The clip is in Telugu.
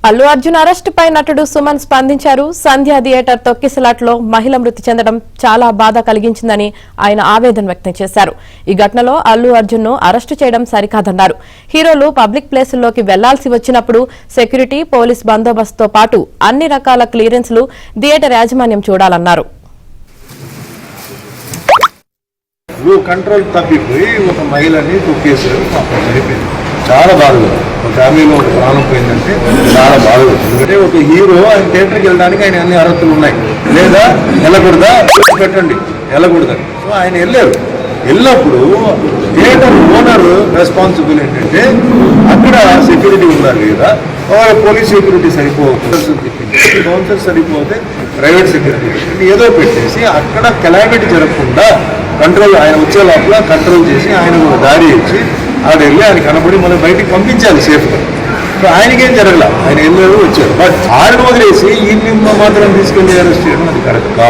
అల్లు అర్జున్ అరెస్ట్ పై నటుడు సుమన్ స్పందించారు. సంధ్య థియేటర్ తొక్కిసలాట్లో మహిళ మృతి చెందడం చాలా బాధ కలిగించిందని ఆయన ఆవేదన వ్యక్తం చేశారు. ఈ ఘటనలో అల్లు అర్జున్ ను అరెస్టు చేయడం సరికాదన్నారు. హీరోలు పబ్లిక్ ప్లేసుల్లోకి వెళ్లాల్సి వచ్చినప్పుడు సెక్యూరిటీ, పోలీస్ బందోబస్తుతో పాటు అన్ని రకాల క్లియరెన్స్లు థియేటర్ యాజమాన్యం చూడాలన్నారు. కంట్రోల్ తప్పిపోయి ఒక మహిళని తొక్కేసారు. చాలా బాధగా ఒక ఫ్యామిలీలో ఒక ప్రాణం పోయిందంటే చాలా బాధగా. ఎందుకంటే ఒక హీరో ఆయన థియేటర్కి వెళ్ళడానికి ఆయన అన్ని అర్హతలు ఉన్నాయి. లేదా వెళ్ళకూడదా పెట్టండి, వెళ్ళకూడదు. సో ఆయన వెళ్ళినప్పుడు థియేటర్ ఓనర్ రెస్పాన్సిబుల్ ఏంటంటే అక్కడ సెక్యూరిటీ ఉన్నారు కదా, పోలీస్ సెక్యూరిటీ కౌన్సిల్ సరిపోతే ప్రైవేట్ సెక్యూరిటీ ఏదో పెట్టేసి అక్కడ కెలామిటీ జరగకుండా కంట్రోల్, ఆయన వచ్చే లోపల కంట్రోల్ చేసి ఆయన దారి ఇచ్చి అక్కడ వెళ్ళి ఆయన కనబడి మనం బయటికి పంపించాలి సేఫ్గా. సో ఆయనకేం జరగల, ఆయన వెళ్ళారు వచ్చారు. బట్ ఆయన వదిలేసి ఈ మాత్రం తీసుకెళ్ళి అరెస్ట్ చేయడం అది కరెక్ట్ కాదు.